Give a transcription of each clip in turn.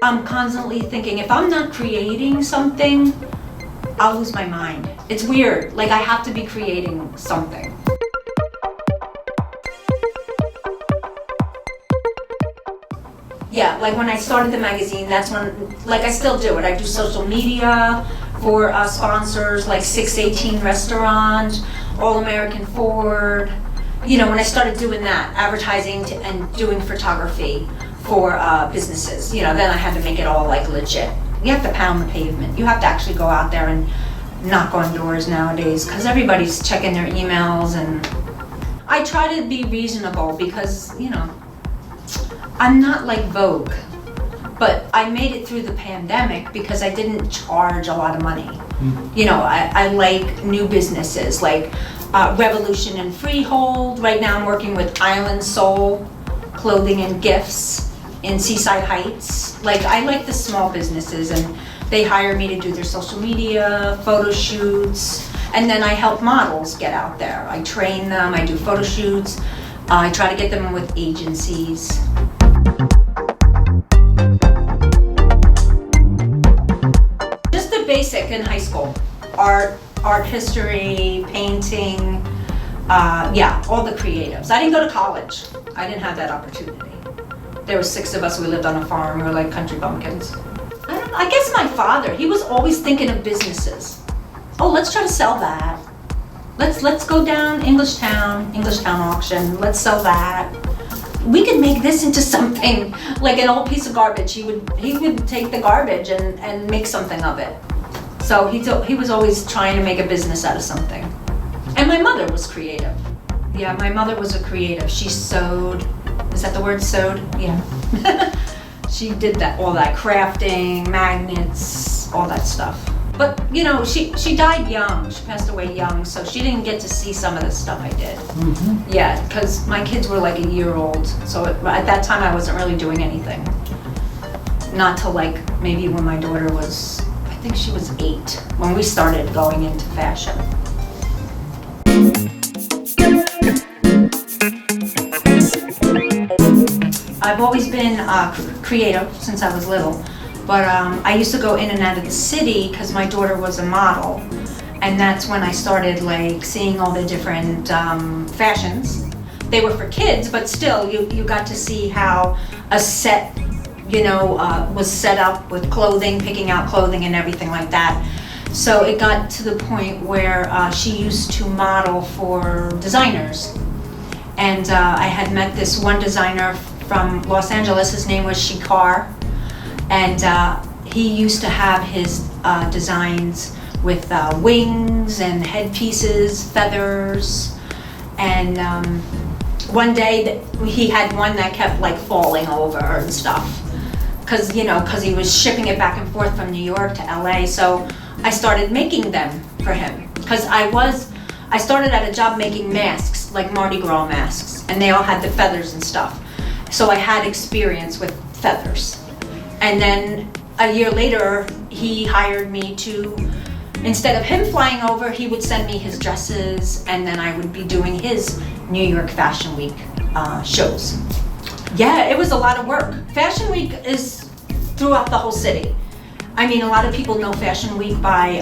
I'm constantly thinking, if I'm not creating something, I'll lose my mind. It's weird, like I have to be creating something. Yeah, like when I started the magazine, that's when, like I still do it. I do social media for sponsors like 618 Restaurant, All American Ford. You know, when I started doing that, advertising and doing photography for businesses, you know, then I had to make it all like legit. You have to pound the pavement. You have to actually go out there and knock on doors nowadays because everybody's checking their emails, and I try to be reasonable because, you know, I'm not like Vogue, but I made it through the pandemic because I didn't charge a lot of money. You know, I like new businesses like Revolution and Freehold. Right now I'm working with Island Soul Clothing and Gifts in Seaside Heights. Like, I like the small businesses, and they hire me to do their social media, photo shoots, and then I help models get out there. I train them, I do photo shoots, I try to get them with agencies. Just the basic in high school. Art history, painting, yeah, all the creatives. I didn't go to college. I didn't have that opportunity. There were 6 of us, we lived on a farm, we were like country bumpkins. I guess my father, he was always thinking of businesses. Oh, let's try to sell that. Let's go down Englishtown auction, let's sell that. We could make this into something, like an old piece of garbage. He would take the garbage and make something of it. So he was always trying to make a business out of something. And my mother was creative. Yeah, my mother was a creative. She sewed. Is that the word, sewed? Yeah. She did that, all that crafting, magnets, all that stuff. But you know, she died young. She passed away young, so she didn't get to see some of the stuff I did. Yeah, because my kids were like a year old, so at that time I wasn't really doing anything. Not till like maybe when my daughter was, I think she was 8, when we started going into fashion. I've always been creative since I was little, but I used to go in and out of the city because my daughter was a model, and that's when I started like seeing all the different fashions. They were for kids, but still you got to see how a set, you know, was set up with clothing, picking out clothing and everything like that. So it got to the point where she used to model for designers. And I had met this one designer from Los Angeles. His name was 𝐿, and he used to have his designs with wings and headpieces, feathers, and one day he had one that kept like falling over and stuff, because he was shipping it back and forth from New York to LA. So I started making them for him, because I started at a job making masks, like Mardi Gras masks, and they all had the feathers and stuff. So I had experience with feathers. And then a year later, he hired me to, instead of him flying over, he would send me his dresses, and then I would be doing his New York Fashion Week shows. Yeah, it was a lot of work. Fashion Week is throughout the whole city. I mean, a lot of people know Fashion Week by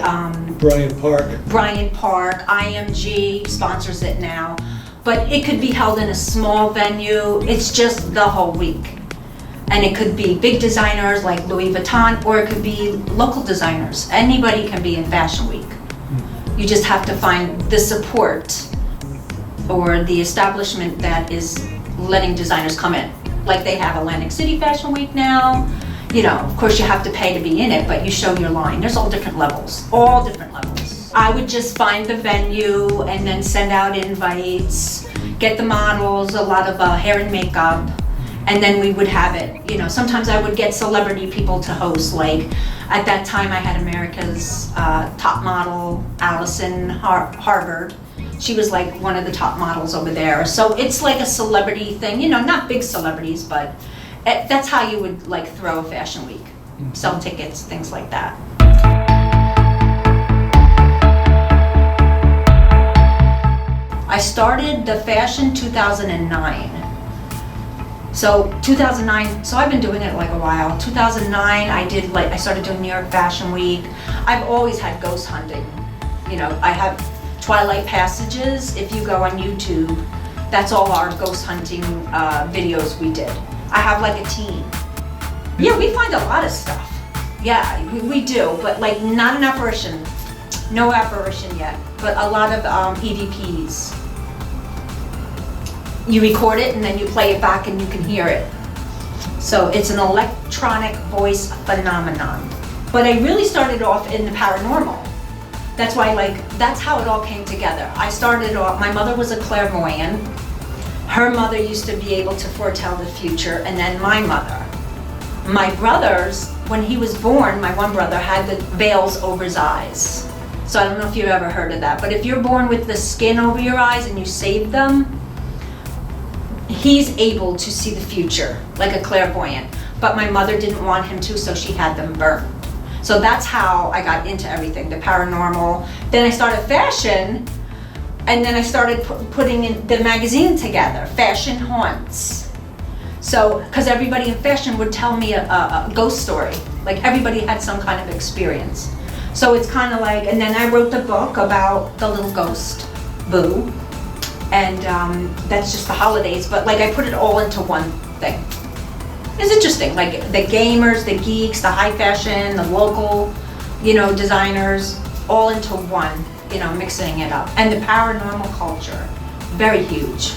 Bryant Park, IMG sponsors it now, but it could be held in a small venue. It's just the whole week. And it could be big designers like Louis Vuitton, or it could be local designers. Anybody can be in Fashion Week. You just have to find the support or the establishment that is letting designers come in. Like they have Atlantic City Fashion Week now. You know, of course you have to pay to be in it, but you show your line. There's all different levels, I would just find the venue and then send out invites, get the models, a lot of hair and makeup, and then we would have it. You know, sometimes I would get celebrity people to host. Like at that time I had America's top model, Allison Harvard. She was like one of the top models over there. So it's like a celebrity thing, you know, not big celebrities, but that's how you would like throw a Fashion Week, sell tickets, things like that. I started the fashion 2009, So 2009, so I've been doing it like a while. 2009, I started doing New York Fashion Week. I've always had ghost hunting. You know, I have Twilight Passages. If you go on YouTube, that's all our ghost hunting videos we did. I have like a team. Yeah, we find a lot of stuff. Yeah, we do, but like not an apparition. No apparition yet, but a lot of EVPs. You record it and then you play it back and you can hear it. So it's an electronic voice phenomenon. But I really started off in the paranormal. That's why, that's how it all came together. I started off, my mother was a clairvoyant. Her mother used to be able to foretell the future, and then my mother. My brothers, when he was born, my one brother had the veils over his eyes. So I don't know if you've ever heard of that, but if you're born with the skin over your eyes and you save them, he's able to see the future, like a clairvoyant. But my mother didn't want him to, so she had them burned. So that's how I got into everything, the paranormal. Then I started fashion, and then I started putting in the magazine together, Fashion Haunts. So, because everybody in fashion would tell me a ghost story. Like everybody had some kind of experience. So it's kind of like, and then I wrote the book about the little ghost, Boo. And that's just the holidays, but like I put it all into one thing. It's interesting, like the gamers, the geeks, the high fashion, the local, designers, all into one, mixing it up. And the paranormal culture, very huge.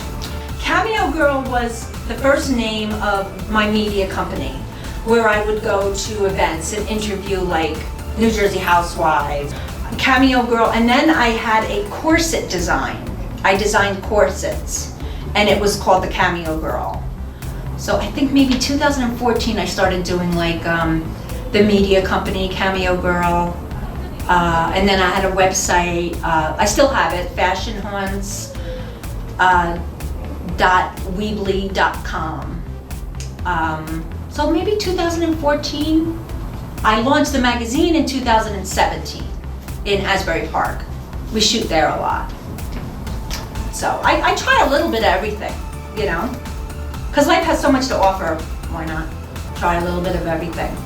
Cameo Girl was the first name of my media company, where I would go to events and interview like New Jersey housewives, Cameo Girl, and then I had a corset design. I designed corsets, and it was called the Cameo Girl. So I think maybe 2014 I started doing like the media company, Cameo Girl, and then I had a website, I still have it, fashionhaunts.weebly.com. So maybe 2014. I launched the magazine in 2017 in Asbury Park. We shoot there a lot. So I try a little bit of everything, because life has so much to offer. Why not try a little bit of everything?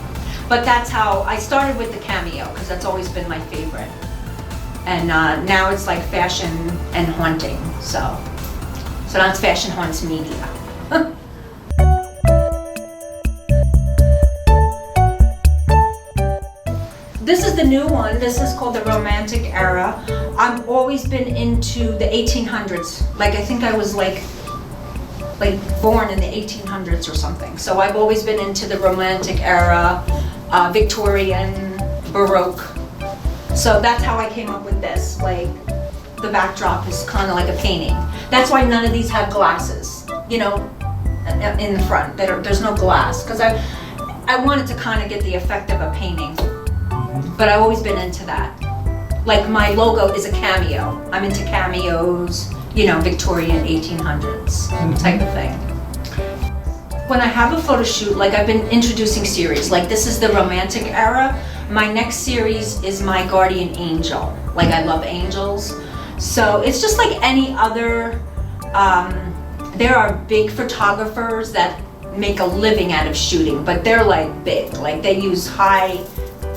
But that's how I started with the Cameo, because that's always been my favorite. And now it's like fashion and haunting. So now it's Fashion Haunts Media. This is the new one. This is called the Romantic Era. I've always been into the 1800s. Like I think I was like born in the 1800s or something. So I've always been into the Romantic Era, Victorian, Baroque. So that's how I came up with this. Like the backdrop is kind of like a painting. That's why none of these have glasses, in the front. There's no glass, because I wanted to kind of get the effect of a painting. But I've always been into that. Like my logo is a cameo. I'm into cameos, Victorian 1800s type of thing. When I have a photo shoot, like I've been introducing series, like this is the Romantic Era. My next series is my guardian angel. Like I love angels. So it's just like any other, there are big photographers that make a living out of shooting, but they're like big, like they use high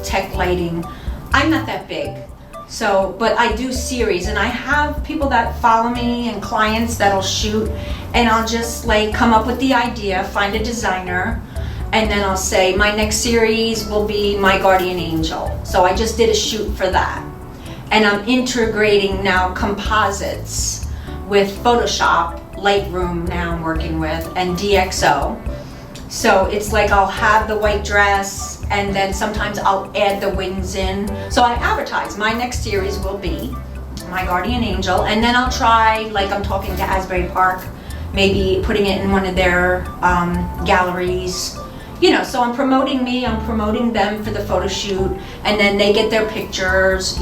tech lighting. I'm not that big. So, but I do series, and I have people that follow me and clients that'll shoot, and I'll just like come up with the idea, find a designer, and then I'll say my next series will be my guardian angel. So I just did a shoot for that. And I'm integrating now composites with Photoshop, Lightroom now I'm working with, and DxO. So it's like I'll have the white dress, and then sometimes I'll add the wings in. So I advertise, my next series will be my guardian angel, and then I'll try, like I'm talking to Asbury Park, maybe putting it in one of their galleries. So I'm promoting me, I'm promoting them for the photo shoot, and then they get their pictures,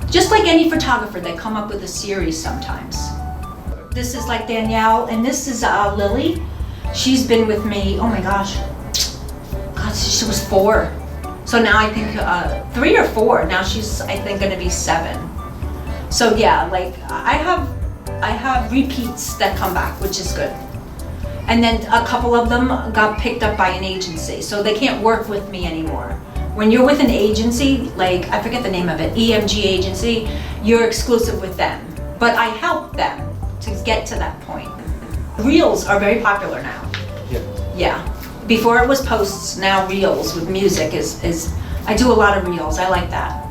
Just like any photographer, they come up with a series sometimes. This is like Danielle, and this is Lily. She's been with me, oh my gosh, she was 4. So now I think 3 or 4. Now she's, I think, gonna be 7. So yeah, like I have repeats that come back, which is good. And then a couple of them got picked up by an agency, so they can't work with me anymore. When you're with an agency, like, I forget the name of it, EMG agency, you're exclusive with them. But I help them to get to that point. Reels are very popular now. Yeah. Before it was posts, now reels with music is I do a lot of reels, I like that.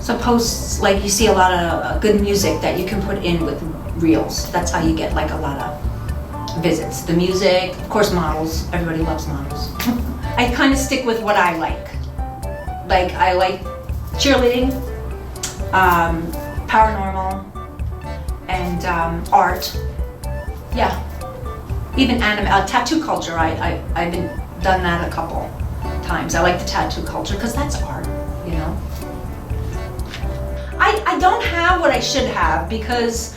So posts, like you see a lot of good music that you can put in with reels. That's how you get like a lot of visits. The music, of course models, everybody loves models. I kind of stick with what I like. Like I like cheerleading, paranormal, and art. Yeah. Even tattoo culture, I've done that a couple times. I like the tattoo culture because that's art, you know. I don't have what I should have because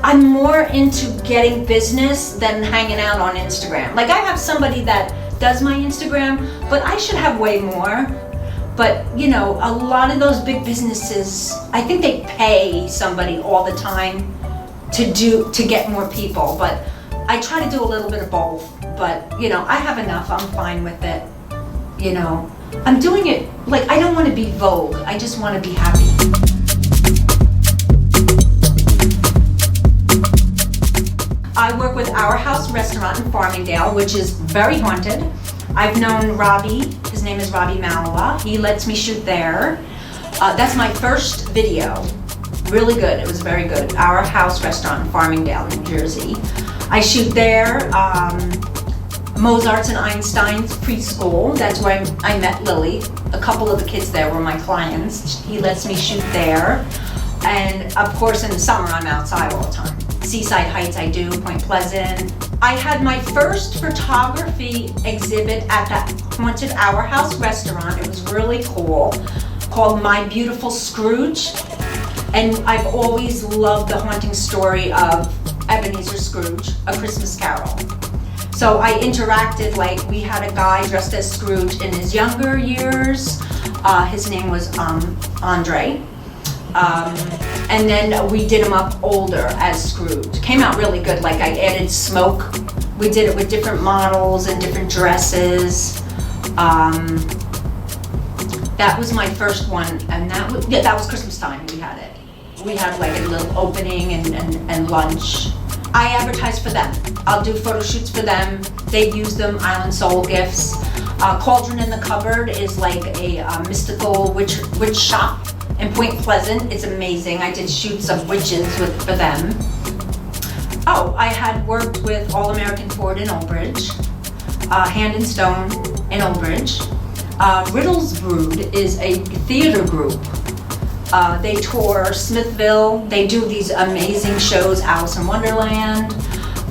I'm more into getting business than hanging out on Instagram. Like I have somebody that does my Instagram, but I should have way more. But you know, a lot of those big businesses, I think they pay somebody all the time to get more people, but I try to do a little bit of both. But you know, I have enough, I'm fine with it. You know, I'm doing it, like I don't want to be Vogue, I just want to be happy. I work with Our House Restaurant in Farmingdale, which is very haunted. I've known Robbie, his name is Robbie Malawa. He lets me shoot there. That's my first video. Really good, it was very good. Our House Restaurant in Farmingdale, New Jersey. I shoot there. Mozart's and Einstein's preschool. That's where I met Lily. A couple of the kids there were my clients. He lets me shoot there. And of course in the summer I'm outside all the time. Seaside Heights I do, Point Pleasant. I had my first photography exhibit at that haunted Our House Restaurant. It was really cool, called My Beautiful Scrooge. And I've always loved the haunting story of Ebenezer Scrooge, A Christmas Carol. So I interacted, like we had a guy dressed as Scrooge in his younger years. His name was Andre. And then we did him up older as Scrooge. Came out really good, like I added smoke. We did it with different models and different dresses. That was my first one, and that was Christmas time, we had it. We had like a little opening and lunch. I advertise for them. I'll do photo shoots for them. They use them, Island Soul Gifts. 𝐒𝐮𝐲 in the Cupboard is like a mystical witch shop in Point Pleasant. It's amazing. I did shoots of witches for them. Oh, I had worked with All American Ford in Old Bridge, Hand and Stone in Old Bridge. Riddles Brood is a theater group. They tour Smithville. They do these amazing shows, Alice in Wonderland.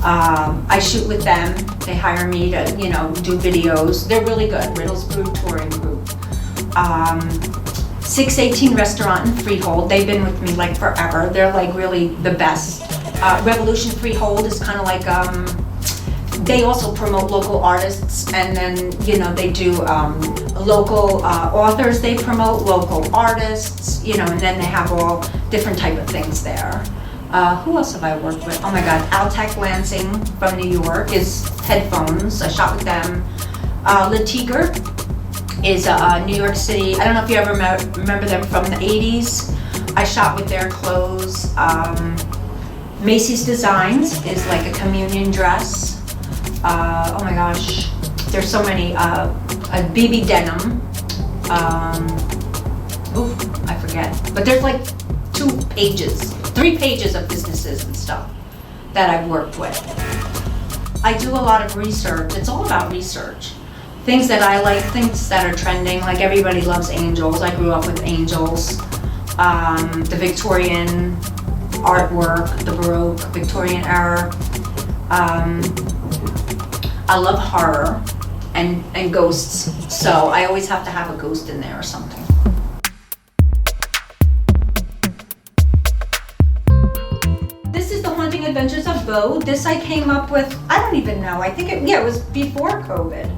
I shoot with them. They hire me to, you know, do videos. They're really good. Riddles Brood touring group. 618 Restaurant in Freehold. They've been with me like forever. They're like really the best. Revolution Freehold is kind of like, they also promote local artists, and then, you know, they do local authors, they promote local artists, you know, and then they have all different type of things there. Who else have I worked with? Oh my God, Altec Lansing from New York is headphones. I shot with them. Le Tigre is New York City. I don't know if you ever remember them from the 80s. I shot with their clothes. Macy's Designs is like a communion dress. Oh my gosh, there's so many. BB Denim. I forget. But there's like 3 pages of businesses and stuff that I've worked with. I do a lot of research. It's all about research. Things that I like, things that are trending, like everybody loves angels. I grew up with angels. The Victorian artwork, the Baroque, Victorian era. I love horror and ghosts, so I always have to have a ghost in there or something. This is The Haunting Adventures of Bo. This I came up with, I don't even know, I think it was before COVID.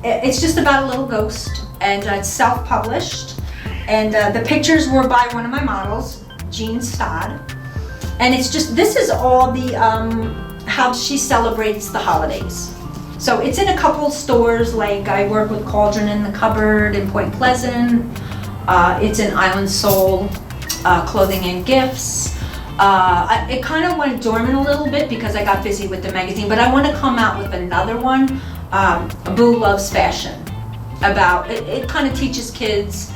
It's just about a little ghost, and it's self-published, and the pictures were by one of my models, Jean Stodd. And it's just, this is all the how she celebrates the holidays. So it's in a couple stores, like I work with 𝐒𝐨𝐿 in Point Pleasant. It's in Island Soul Clothing and Gifts. It kind of went dormant a little bit because I got busy with the magazine, but I want to come out with another one, Boo Loves Fashion. It kind of teaches kids,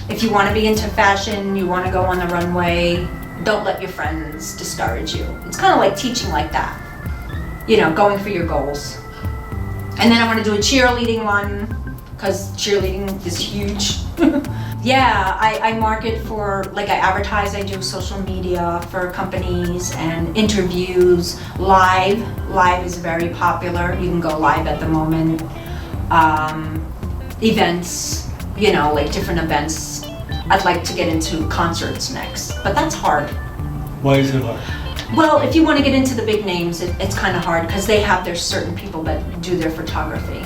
if you want to be into fashion, you want to go on the runway, don't let your friends discourage you. It's kind of like teaching like that, you know, going for your goals. And then I want to do a cheerleading one, because cheerleading is huge. Yeah, I market for, like I advertise, I do social media for companies and interviews, live. Live is very popular, you can go live at the moment. Events, you know, like different events. I'd like to get into concerts next, but that's hard. Why is it hard? Well, if you want to get into the big names, it's kind of hard because they have their certain people that do their photography.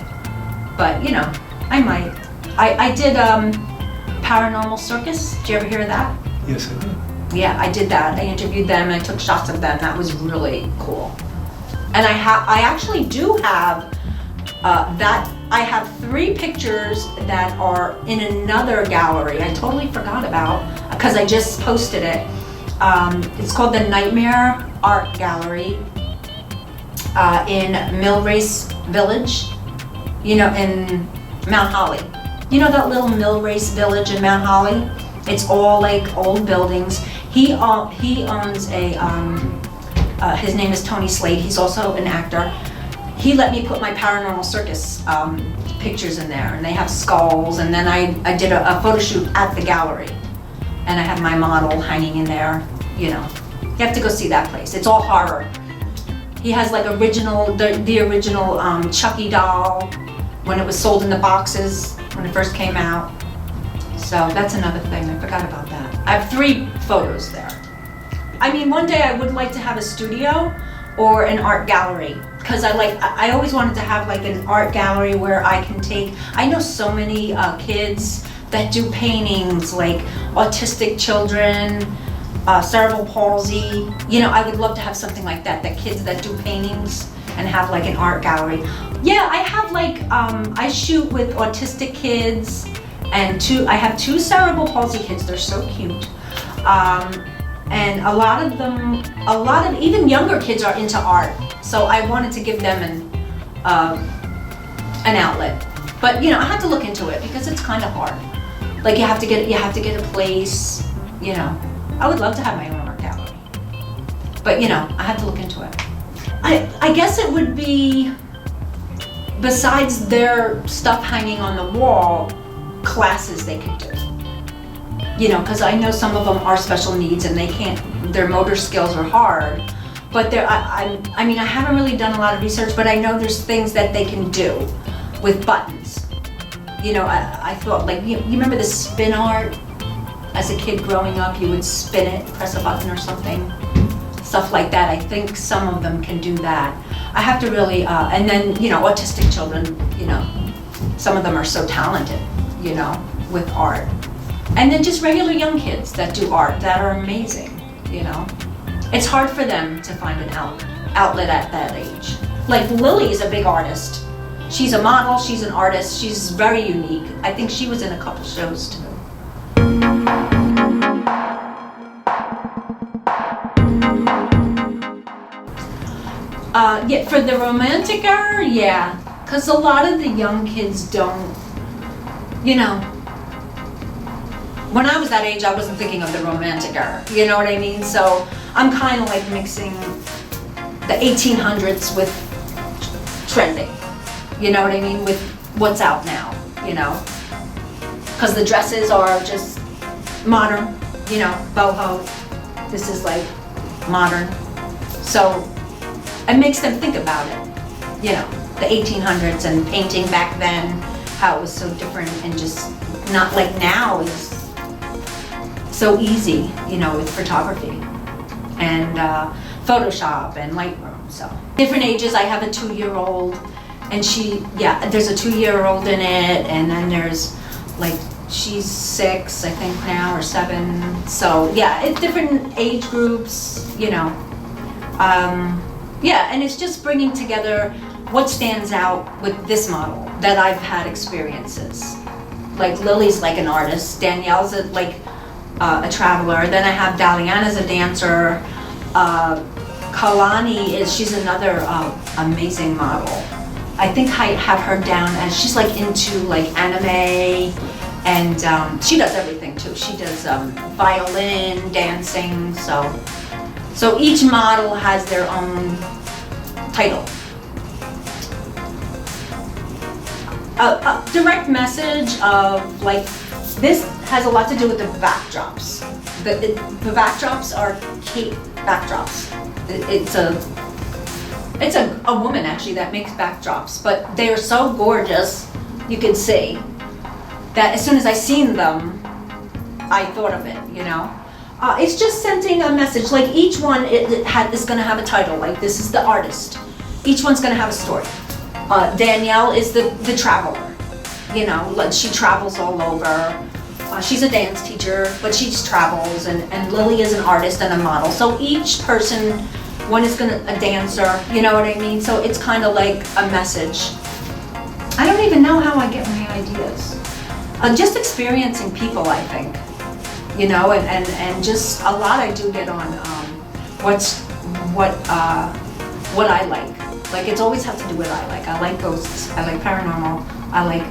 But, you know, I might. I did Paranormal Circus. Did you ever hear of that? Yes, I did. Yeah, I did that. I interviewed them and I took shots of them. That was really cool. And I actually do have I have 3 pictures that are in another gallery I totally forgot about because I just posted it. It's called the Nightmare Art Gallery in Millrace Village, you know, in Mount Holly. You know that little Millrace Village in Mount Holly? It's all like old buildings. He owns a, his name is Tony Slade, he's also an actor. He let me put my Paranormal Circus pictures in there, and they have skulls, and then I did a photo shoot at the gallery. And I have my model hanging in there, you know. You have to go see that place. It's all horror. He has like the original Chucky doll when it was sold in the boxes when it first came out. So that's another thing, I forgot about that. I have 3 photos there. I mean, one day I would like to have a studio or an art gallery, because I always wanted to have like an art gallery where I can take, I know so many kids that do paintings, like autistic children, cerebral palsy. You know, I would love to have something like that, that kids that do paintings and have like an art gallery. Yeah, I have like, I shoot with autistic kids, and I have 2 cerebral palsy kids, they're so cute. And a lot of even younger kids are into art. So I wanted to give them an outlet. But you know, I have to look into it because it's kind of hard. Like you have to get a place, you know. I would love to have my own art gallery. But you know, I have to look into it. I guess it would be, besides their stuff hanging on the wall, classes they could do. You know, because I know some of them are special needs and they can't, their motor skills are hard. But I mean, I haven't really done a lot of research, but I know there's things that they can do with buttons. You know, I thought, like, you remember the spin art? As a kid growing up, you would spin it, press a button or something. Stuff like that. I think some of them can do that. I have to really, and then, you know, autistic children, you know, some of them are so talented, you know, with art. And then just regular young kids that do art that are amazing, you know. It's hard for them to find an outlet at that age. Like Lily is a big artist. She's a model, she's an artist, she's very unique. I think she was in a couple shows too. Yeah, for the romantic hour, yeah. Because a lot of the young kids don't, you know, when I was that age, I wasn't thinking of the romantic era, you know what I mean? So I'm kind of like mixing the 1800s with trending, you know what I mean? With what's out now, you know? Because the dresses are just modern, you know, boho. This is like modern. So it makes them think about it, you know, the 1800s and painting back then, how it was so different and just not like now is so easy, you know, with photography and Photoshop and Lightroom. So different ages. I have a 2-year-old, and there's a 2-year-old in it, and then there's like she's 6, I think now, or 7. So yeah, it's different age groups, you know. Yeah, and it's just bringing together what stands out with this model that I've had experiences. Like Lily's like an artist, Danielle's like a traveler, then I have Daliana's a dancer, Kalani she's another amazing model. I think I have her down as she's like into like anime, and she does everything too. She does violin, dancing, so each model has their own title. A direct message of like, this has a lot to do with the backdrops. The backdrops are cape backdrops. It's a woman actually that makes backdrops, but they are so gorgeous, you can see that as soon as I seen them, I thought of it, you know. It's just sending a message. Like each one is going to have a title. Like this is the artist. Each one's going to have a story. Danielle is the traveler. You know, like she travels all over. She's a dance teacher, but she just travels. And Lily is an artist and a model. So each person, one is a dancer. You know what I mean? So it's kind of like a message. I don't even know how I get my ideas. Just experiencing people, I think. You know, and just a lot I do get on what I like. Like it's always has to do with what I like. I like ghosts, I like paranormal, I like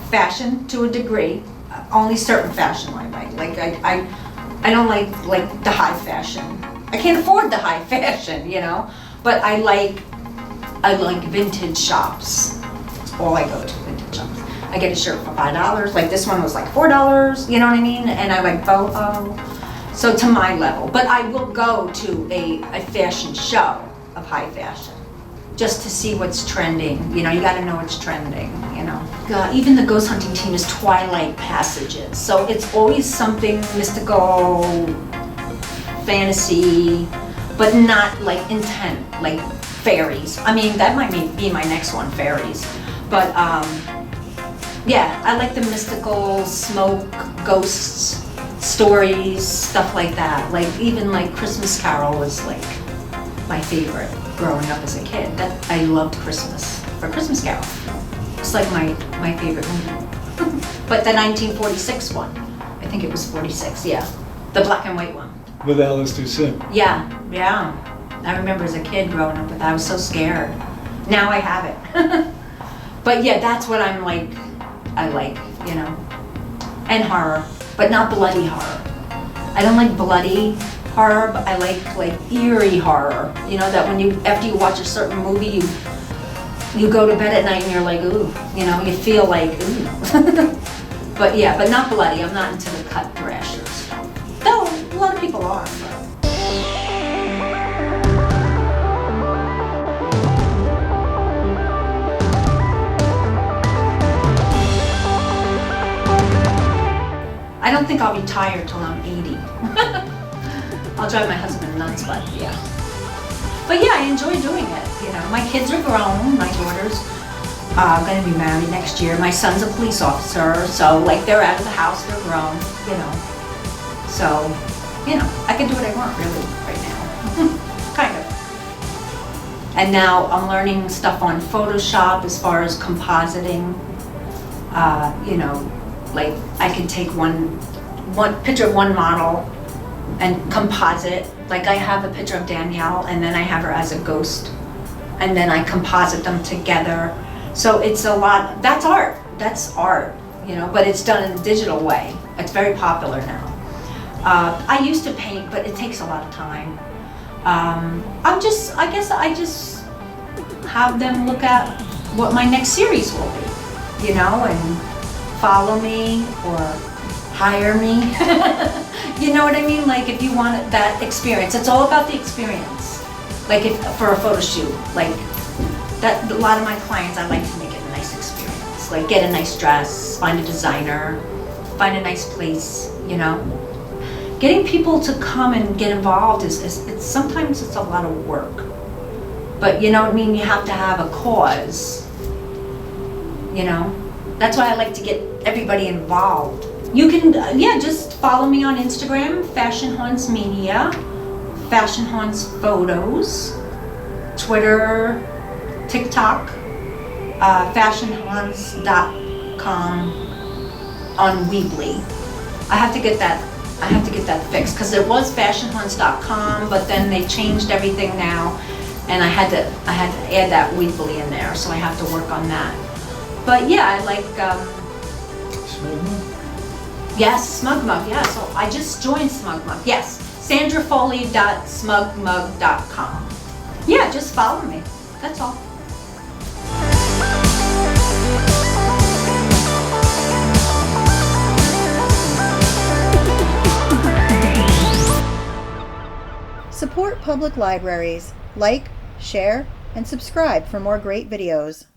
fashion to a degree. Only certain fashion I like. Like I don't like the high fashion. I can't afford the high fashion, you know. But I like vintage shops. That's all I go to, vintage shops. I get a shirt for $5, like this one was like $4, you know what I mean? And I like boho, so to my level. But I will go to a fashion show of high fashion, just to see what's trending. You know, you gotta know what's trending, you know. Even the ghost hunting team is twilight passages, so it's always something mystical, fantasy, but not like intent, like fairies. I mean, that might be my next one, fairies. But yeah, I like the mystical, smoke, ghosts, stories, stuff like that. Like even like Christmas Carol was like my favorite growing up as a kid. That I loved Christmas for Christmas Carol. It's like my favorite movie. But the 1946 one, I think it was 46, yeah, the black and white one. With Alice Toussaint. Yeah. I remember as a kid growing up with that. I was so scared. Now I have it. But yeah, that's what I'm like. I like, you know, and horror, but not bloody horror. I don't like bloody horror, but I like eerie horror. You know, that when after you watch a certain movie, you go to bed at night and you're like, ooh, you know, you feel like, ooh. But yeah, but not bloody. I'm not into the cut thrasher stuff. Though a lot of people are, but. I don't think I'll retire till I'm 80. I'll drive my husband nuts, but yeah. But yeah, I enjoy doing it, you know. My kids are grown, my daughter's gonna be married next year. My son's a police officer, so like they're out of the house, they're grown, you know. So, you know, I can do what I want really right now, kind of. And now I'm learning stuff on Photoshop as far as compositing, you know, like I can take one picture of one model and composite. Like I have a picture of Danielle and then I have her as a ghost and then I composite them together. So it's a lot, that's art, you know, but it's done in a digital way. It's very popular now. I used to paint, but it takes a lot of time. I guess I just have them look at what my next series will be, you know, and follow me or hire me. You know what I mean? Like if you want that experience, it's all about the experience. Like if for a photo shoot, like that, a lot of my clients, I like to make it a nice experience. Like get a nice dress, find a designer, find a nice place, you know. Getting people to come and get involved it's sometimes it's a lot of work. But you know what I mean? You have to have a cause, you know. That's why I like to get everybody involved. You can, just follow me on Instagram, Fashion Haunts Media, Fashion Haunts Photos, Twitter, TikTok, fashionhaunts.com on Weebly. I have to get that fixed because it was fashionhaunts.com, but then they changed everything now, and I had to add that Weebly in there, so I have to work on that. But yeah, I like yes, SmugMug. Yeah, so I just joined SmugMug. Yes, sandrafoley.smugmug.com. Yeah, just follow me. That's all. Support public libraries. Like, share, and subscribe for more great videos.